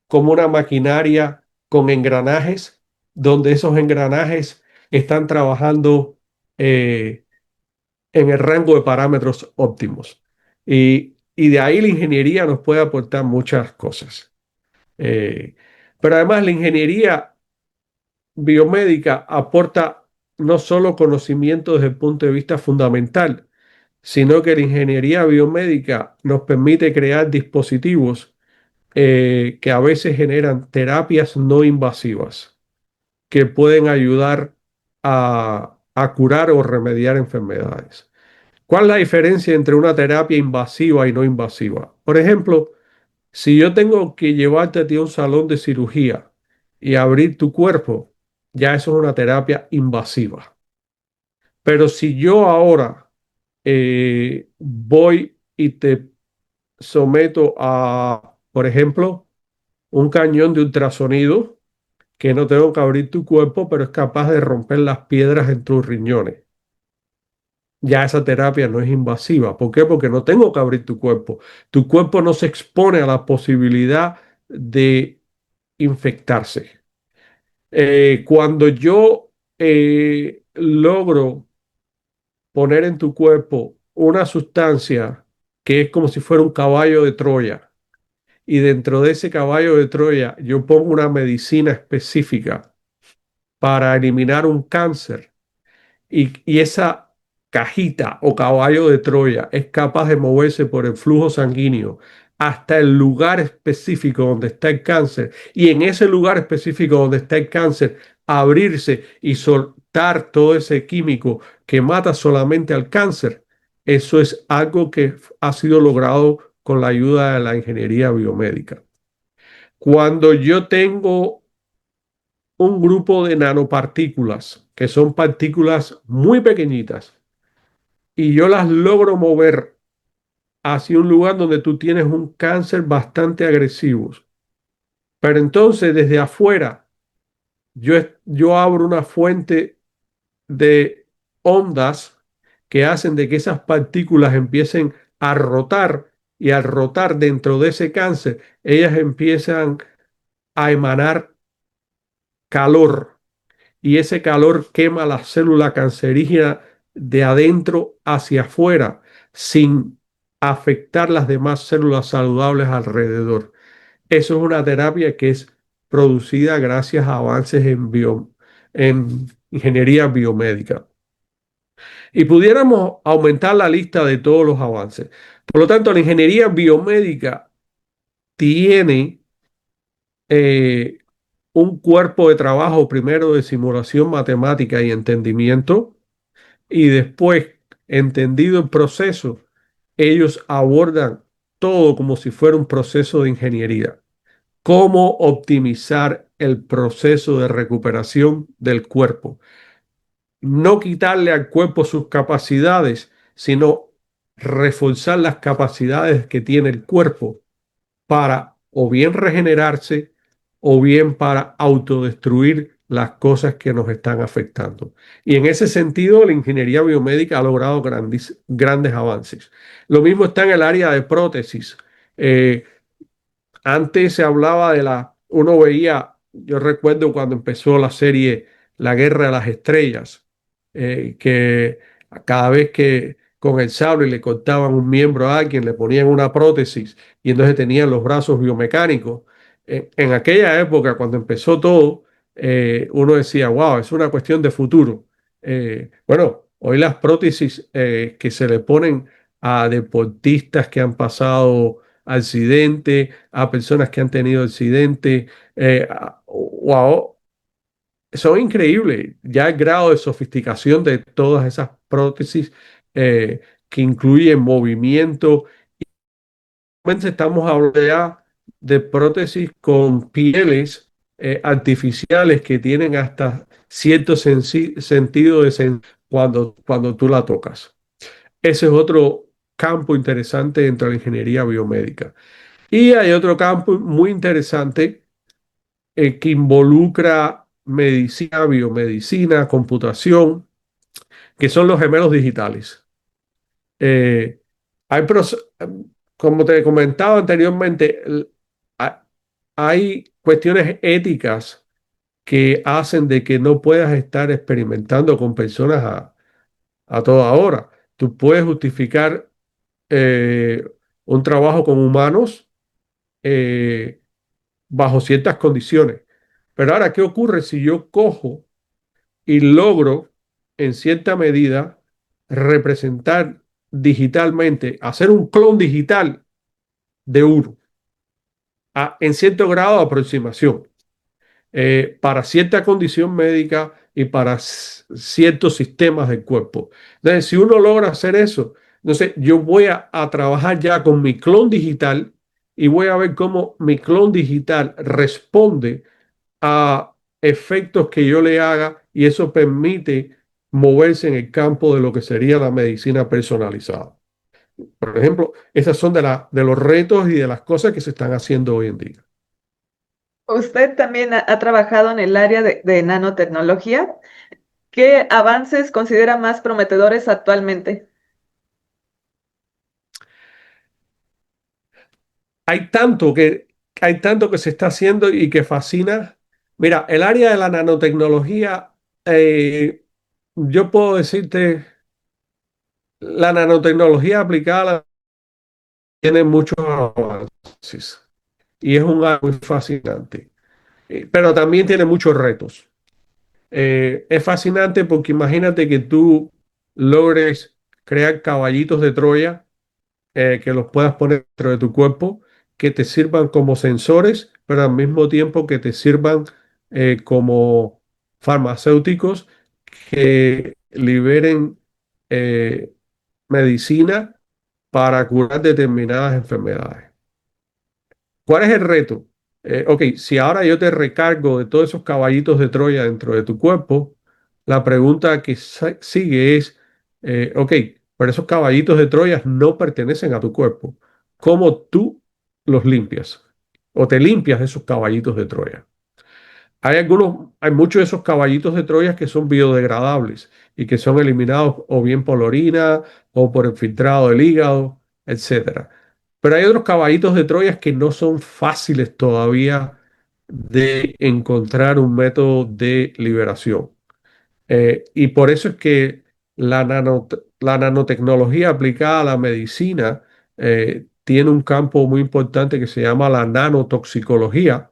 como una maquinaria con engranajes, donde esos engranajes están trabajando eh, en el rango de parámetros óptimos. Y de ahí la ingeniería nos puede aportar muchas cosas. Eh, pero además la ingeniería biomédica aporta no solo conocimiento desde el punto de vista fundamental, sino que la ingeniería biomédica nos permite crear dispositivos que a veces generan terapias no invasivas que pueden ayudar a curar o remediar enfermedades. ¿Cuál es la diferencia entre una terapia invasiva y no invasiva? Por ejemplo, si yo tengo que llevarte a ti a un salón de cirugía y abrir tu cuerpo, ya eso es una terapia invasiva. Pero si yo ahora voy y te someto a, por ejemplo, un cañón de ultrasonido, que no tengo que abrir tu cuerpo, pero es capaz de romper las piedras en tus riñones. Ya esa terapia no es invasiva. ¿Por qué? Porque no tengo que abrir tu cuerpo. Tu cuerpo no se expone a la posibilidad de infectarse. Cuando yo logro poner en tu cuerpo una sustancia que es como si fuera un caballo de Troya, y dentro de ese caballo de Troya yo pongo una medicina específica para eliminar un cáncer, y esa cajita o caballo de Troya es capaz de moverse por el flujo sanguíneo hasta el lugar específico donde está el cáncer y en ese lugar específico donde está el cáncer abrirse y soltar todo ese químico que mata solamente al cáncer, eso es algo que ha sido logrado con la ayuda de la ingeniería biomédica. Cuando yo tengo un grupo de nanopartículas, que son partículas muy pequeñitas, y yo las logro mover hacia un lugar donde tú tienes un cáncer bastante agresivo, pero entonces desde afuera yo abro una fuente de ondas que hacen de que esas partículas empiecen a rotar y al rotar dentro de ese cáncer, ellas empiezan a emanar calor y ese calor quema la célula cancerígena de adentro hacia afuera sin afectar las demás células saludables alrededor. Eso es una terapia que es producida gracias a avances en ingeniería biomédica. Y pudiéramos aumentar la lista de todos los avances. Por lo tanto, la ingeniería biomédica tiene eh, un cuerpo de trabajo primero de simulación matemática y entendimiento, y después, entendido el proceso, ellos abordan todo como si fuera un proceso de ingeniería. Cómo optimizar el proceso de recuperación del cuerpo. No quitarle al cuerpo sus capacidades, sino reforzar las capacidades que tiene el cuerpo para o bien regenerarse o bien para autodestruir las cosas que nos están afectando. Y en ese sentido, la ingeniería biomédica ha logrado grandes avances. Lo mismo está en el área de prótesis. Eh, Antes se hablaba uno veía, yo recuerdo cuando empezó la serie La Guerra de las Estrellas, que cada vez que con el sable le cortaban un miembro a alguien, le ponían una prótesis y entonces tenían los brazos biomecánicos. En aquella época, cuando empezó todo, uno decía, wow, es una cuestión de futuro. Bueno, hoy las prótesis que se le ponen a deportistas que han pasado accidente, a personas que han tenido accidente, wow, son increíbles. Ya el grado de sofisticación de todas esas prótesis eh, que incluyen movimiento. Realmente estamos hablando ya de prótesis con pieles artificiales que tienen hasta cierto sentido cuando tú la tocas. Ese es otro campo interesante dentro de la ingeniería biomédica. Y hay otro campo muy interesante que involucra medicina, biomedicina, computación, que son los gemelos digitales. Eh, hay, como te he comentado anteriormente, hay cuestiones éticas que hacen de que no puedas estar experimentando con personas a toda hora. Tú puedes justificar eh, un trabajo con humanos eh, bajo ciertas condiciones. Pero ahora, ¿qué ocurre si yo cojo y logro, en cierta medida, representar digitalmente, hacer un clon digital de uno, en cierto grado de aproximación, para cierta condición médica y para ciertos sistemas del cuerpo? Entonces, si uno logra hacer eso, entonces yo voy a trabajar ya con mi clon digital y voy a ver cómo mi clon digital responde a efectos que yo le haga y eso permite moverse en el campo de lo que sería la medicina personalizada. Por ejemplo, esas son de los retos y de las cosas que se están haciendo hoy en día. Usted también ha trabajado en el área de nanotecnología. ¿Qué avances considera más prometedores actualmente? Hay tanto que, hay tanto que se está haciendo y que fascina. Mira, el área de la nanotecnología, yo puedo decirte, la nanotecnología aplicada tiene muchos avances y es un área muy fascinante. Pero también tiene muchos retos. Es fascinante porque imagínate que tú logres crear caballitos de Troya que los puedas poner dentro de tu cuerpo que te sirvan como sensores, pero al mismo tiempo que te sirvan como farmacéuticos que liberen eh, medicina para curar determinadas enfermedades. ¿Cuál es el reto? Ok, si ahora yo te recargo de todos esos caballitos de Troya dentro de tu cuerpo, la pregunta que sigue es, ok, pero esos caballitos de Troya no pertenecen a tu cuerpo. ¿Cómo tú los limpias? ¿O te limpias de esos caballitos de Troya? Hay muchos de esos caballitos de Troya que son biodegradables y que son eliminados o bien por la orina o por el filtrado del hígado, etcétera. Pero hay otros caballitos de Troya que no son fáciles todavía de encontrar un método de liberación. Y por eso es que la nanotecnología aplicada a la medicina tiene un campo muy importante que se llama la nanotoxicología,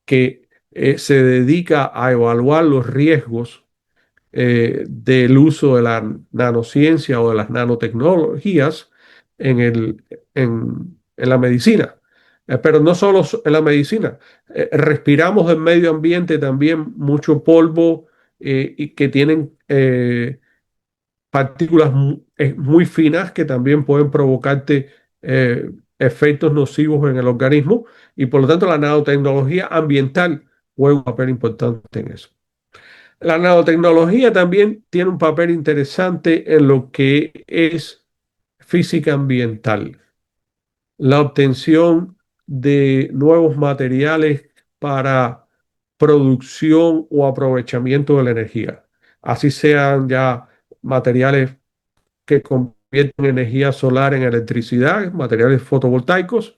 que se dedica a evaluar los riesgos del uso de la nanociencia o de las nanotecnologías en la medicina. Pero no solo en la medicina. Respiramos del medio ambiente también mucho polvo y que tienen partículas muy finas que también pueden provocarte efectos nocivos en el organismo y por lo tanto la nanotecnología ambiental juega un papel importante en eso. La nanotecnología también tiene un papel interesante en lo que es física ambiental, la obtención de nuevos materiales para producción o aprovechamiento de la energía, así sean ya materiales que convierten energía solar en electricidad, materiales fotovoltaicos,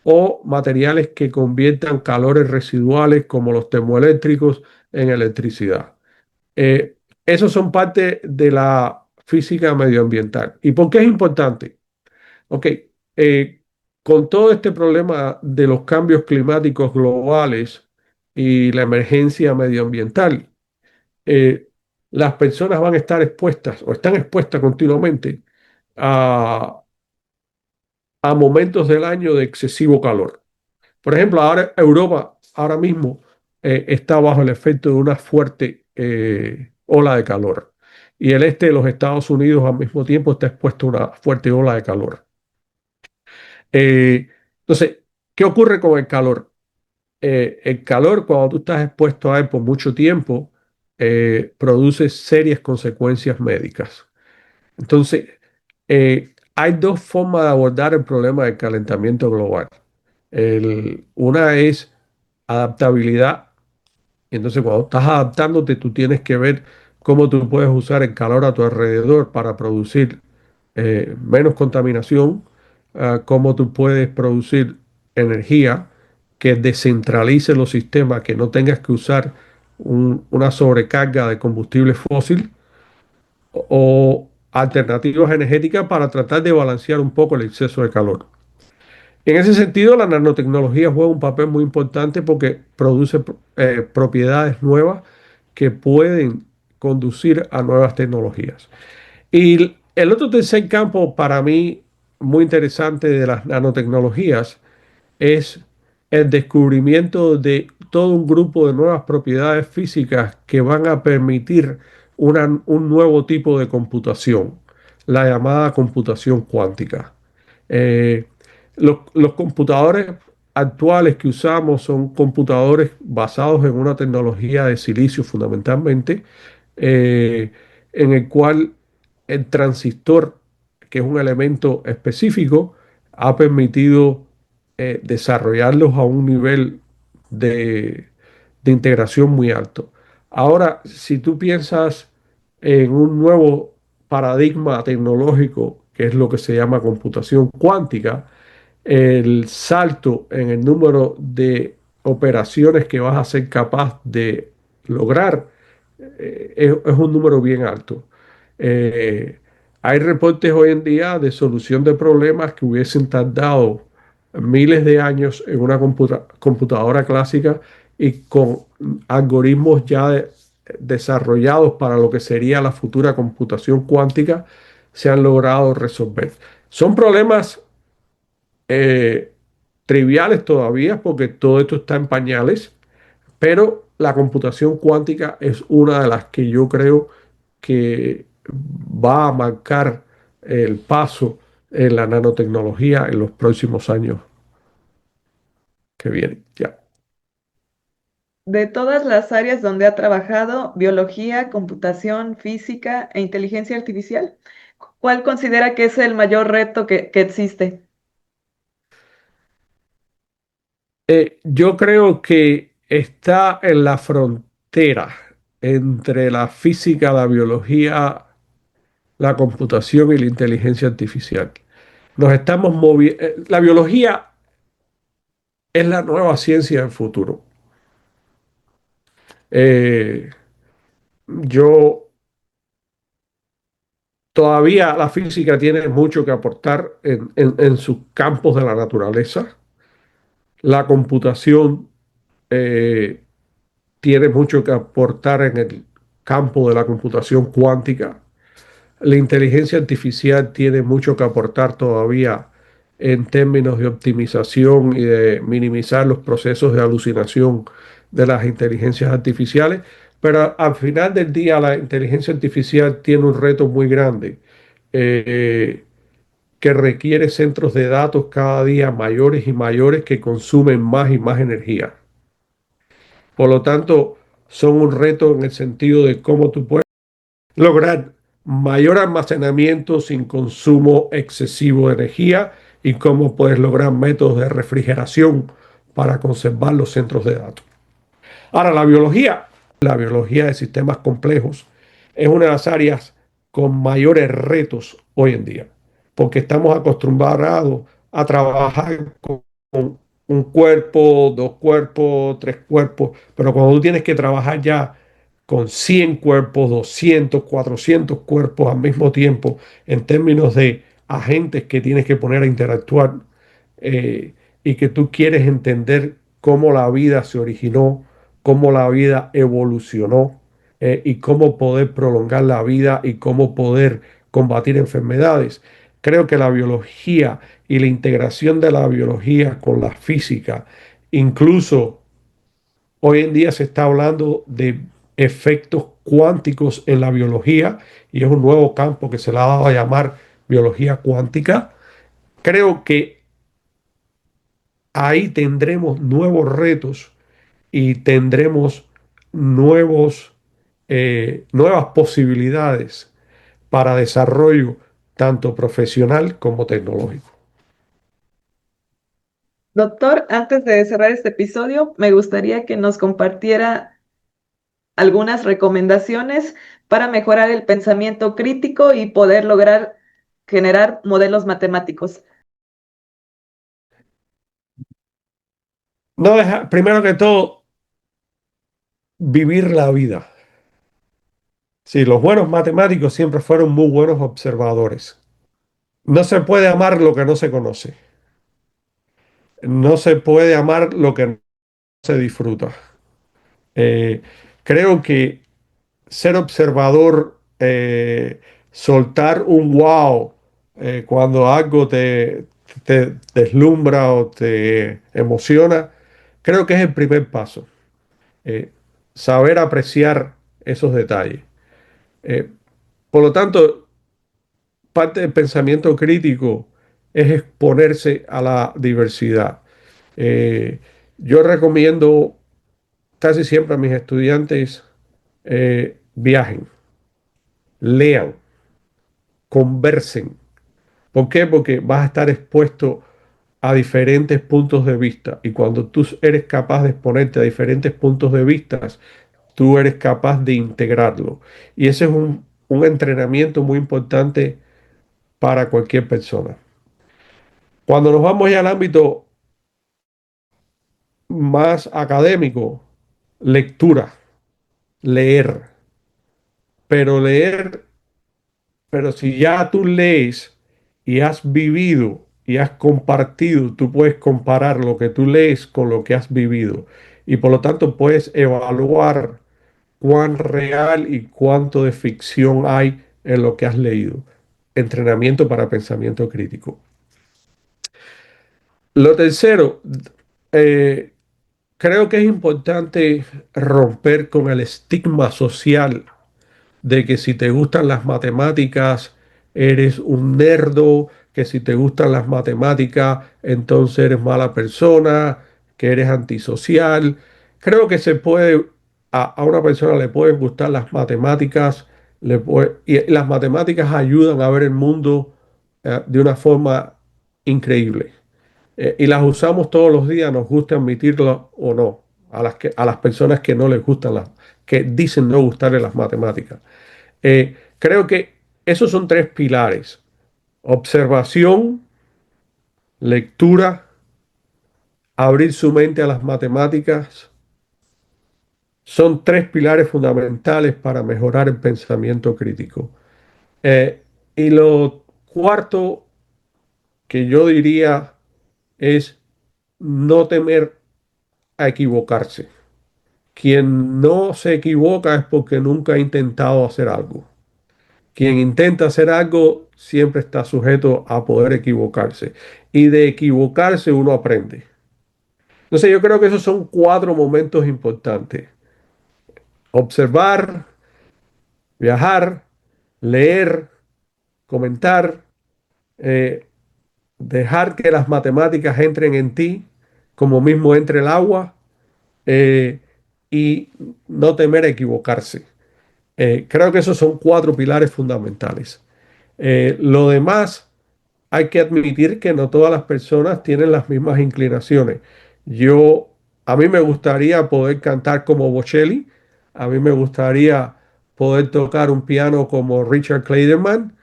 o materiales que conviertan calores residuales como los termoeléctricos en electricidad. Esos son parte de la física medioambiental. ¿Y por qué es importante? Ok, con todo este problema de los cambios climáticos globales y la emergencia medioambiental, eh, las personas van a estar expuestas o están expuestas continuamente a, a momentos del año de excesivo calor. Por ejemplo, ahora Europa ahora mismo está bajo el efecto de una fuerte ola de calor y el este de los Estados Unidos al mismo tiempo está expuesto a una fuerte ola de calor. Entonces, ¿qué ocurre con el calor? El calor, cuando tú estás expuesto a él por mucho tiempo, produce serias consecuencias médicas. Entonces, hay dos formas de abordar el problema del calentamiento global. Una es adaptabilidad. Entonces, cuando estás adaptándote, tú tienes que ver cómo tú puedes usar el calor a tu alrededor para producir menos contaminación, cómo tú puedes producir energía que descentralice los sistemas, que no tengas que usar una sobrecarga de combustible fósil o alternativas energéticas para tratar de balancear un poco el exceso de calor. En ese sentido, la nanotecnología juega un papel muy importante porque produce propiedades nuevas que pueden conducir a nuevas tecnologías. Y el otro tercer campo para mí muy interesante de las nanotecnologías es el descubrimiento de todo un grupo de nuevas propiedades físicas que van a permitir un nuevo tipo de computación, la llamada computación cuántica. Eh, los computadores actuales que usamos son computadores basados en una tecnología de silicio fundamentalmente, en el cual el transistor, que es un elemento específico, ha permitido desarrollarlos a un nivel de, de integración muy alto. Ahora, si tú piensas en un nuevo paradigma tecnológico, que es lo que se llama computación cuántica, el salto en el número de operaciones que vas a ser capaz de lograr es un número bien alto. Eh, Hay reportes hoy en día de solución de problemas que hubiesen tardado miles de años en una computadora clásica y con algoritmos ya desarrollados para lo que sería la futura computación cuántica se han logrado resolver. Son problemas eh, triviales todavía porque todo esto está en pañales, pero la computación cuántica es una de las que yo creo que va a marcar el paso en la nanotecnología en los próximos años que vienen. Ya. De todas las áreas donde ha trabajado, biología, computación, física e inteligencia artificial, ¿cuál considera que es el mayor reto que existe? Yo creo que está en la frontera entre la física, la biología, la computación y la inteligencia artificial. Nos estamos moviendo. La biología es la nueva ciencia del futuro. Eh, yo todavía la física tiene mucho que aportar en sus campos de la naturaleza. La computación eh, tiene mucho que aportar en el campo de la computación cuántica. La inteligencia artificial tiene mucho que aportar todavía en términos de optimización y de minimizar los procesos de alucinación de las inteligencias artificiales, pero al final del día la inteligencia artificial tiene un reto muy grande eh, que requiere centros de datos cada día mayores y mayores que consumen más y más energía. Por lo tanto, son un reto en el sentido de cómo tú puedes lograr mayor almacenamiento sin consumo excesivo de energía y cómo puedes lograr métodos de refrigeración para conservar los centros de datos. Ahora, la biología de sistemas complejos, es una de las áreas con mayores retos hoy en día, porque estamos acostumbrados a trabajar con un cuerpo, dos cuerpos, tres cuerpos, pero cuando tú tienes que trabajar ya con 100 cuerpos, 200, 400 cuerpos al mismo tiempo, en términos de agentes que tienes que poner a interactuar y que tú quieres entender cómo la vida se originó, cómo la vida evolucionó y cómo poder prolongar la vida y cómo poder combatir enfermedades. Creo que la biología y la integración de la biología con la física, incluso hoy en día se está hablando de efectos cuánticos en la biología y es un nuevo campo que se le ha dado a llamar biología cuántica. Creo que ahí tendremos nuevos retos y tendremos nuevos, nuevas posibilidades para desarrollo tanto profesional como tecnológico. Doctor, antes de cerrar este episodio, me gustaría que nos compartiera algunas recomendaciones para mejorar el pensamiento crítico y poder lograr generar modelos matemáticos. No deja, primero que todo, vivir la vida. Sí, los buenos matemáticos siempre fueron muy buenos observadores. No se puede amar lo que no se conoce. No se puede amar lo que no se disfruta. Eh, Creo que ser observador, soltar un wow cuando algo te deslumbra o te emociona, creo que es el primer paso. Eh, Saber apreciar esos detalles. Eh, por lo tanto, parte del pensamiento crítico es exponerse a la diversidad. Eh, yo recomiendo casi siempre a mis estudiantes viajen, lean, conversen. ¿Por qué? Porque vas a estar expuesto a diferentes puntos de vista y cuando tú eres capaz de exponerte a diferentes puntos de vista, tú eres capaz de integrarlo. Y ese es un entrenamiento muy importante para cualquier persona. Cuando nos vamos ya al ámbito más académico, lectura, leer, pero leer. Pero si ya tú lees y has vivido y has compartido, tú puedes comparar lo que tú lees con lo que has vivido. Y por lo tanto puedes evaluar cuán real y cuánto de ficción hay en lo que has leído. Entrenamiento para pensamiento crítico. Lo tercero, eh, creo que es importante romper con el estigma social de que si te gustan las matemáticas eres un nerdo, que si te gustan las matemáticas entonces eres mala persona, que eres antisocial. Creo que se puede, a una persona le pueden gustar las matemáticas, y las matemáticas ayudan a ver el mundo de una forma increíble. Y las usamos todos los días, nos gusta admitirlo o no, a las personas que no les gustan las, que dicen no gustarles las matemáticas. Creo que esos son tres pilares: observación, lectura, abrir su mente a las matemáticas. Son tres pilares fundamentales para mejorar el pensamiento crítico. Y lo cuarto que yo diría es no temer a equivocarse. Quien no se equivoca es porque nunca ha intentado hacer algo. Quien intenta hacer algo siempre está sujeto a poder equivocarse. Y de equivocarse uno aprende. Entonces yo creo que esos son cuatro momentos importantes: observar, viajar, leer, comentar, eh, dejar que las matemáticas entren en ti, como mismo entre el agua, eh, y no temer a equivocarse. Creo que esos son cuatro pilares fundamentales. Lo demás, hay que admitir que no todas las personas tienen las mismas inclinaciones. Yo, a mí me gustaría poder cantar como Bocelli, a mí me gustaría poder tocar un piano como Richard Clayderman,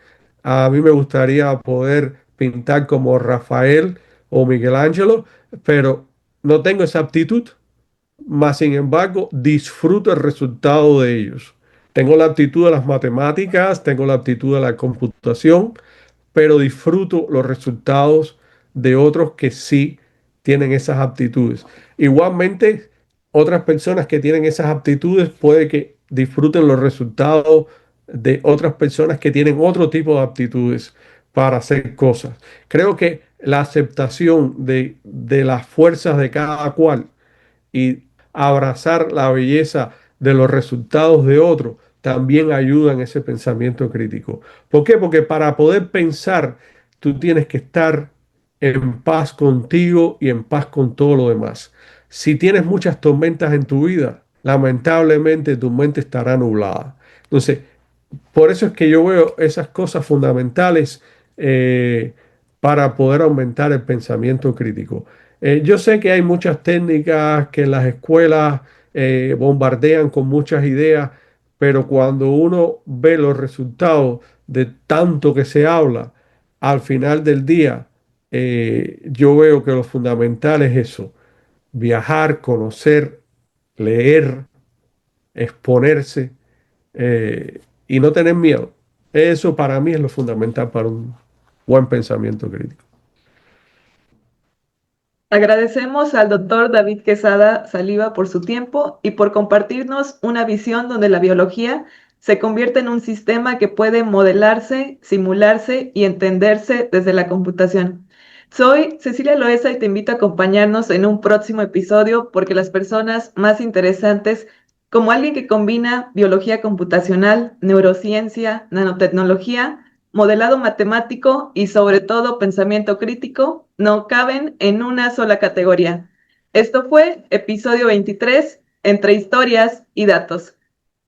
a mí me gustaría poder pintar como Rafael o Miguel Ángelo, pero no tengo esa aptitud, mas sin embargo disfruto el resultado de ellos. Tengo la aptitud de las matemáticas, tengo la aptitud de la computación, pero disfruto los resultados de otros que sí tienen esas aptitudes. Igualmente, otras personas que tienen esas aptitudes puede que disfruten los resultados de otras personas que tienen otro tipo de aptitudes para hacer cosas. Creo que la aceptación de las fuerzas de cada cual y abrazar la belleza de los resultados de otro también ayuda en ese pensamiento crítico. ¿Por qué? Porque para poder pensar, tú tienes que estar en paz contigo y en paz con todo lo demás. Si tienes muchas tormentas en tu vida, lamentablemente tu mente estará nublada. Entonces, por eso es que yo veo esas cosas fundamentales, eh, para poder aumentar el pensamiento crítico. Yo sé que hay muchas técnicas que en las escuelas bombardean con muchas ideas, pero cuando uno ve los resultados de tanto que se habla, al final del día, yo veo que lo fundamental es eso: viajar, conocer, leer, exponerse, y no tener miedo. Eso para mí es lo fundamental para un buen pensamiento crítico. Agradecemos al doctor David Quesada Saliva por su tiempo y por compartirnos una visión donde la biología se convierte en un sistema que puede modelarse, simularse y entenderse desde la computación. Soy Cecilia Loesa y te invito a acompañarnos en un próximo episodio porque las personas más interesantes, como alguien que combina biología computacional, neurociencia, nanotecnología, modelado matemático y sobre todo pensamiento crítico, no caben en una sola categoría. Esto fue episodio 23, entre historias y datos.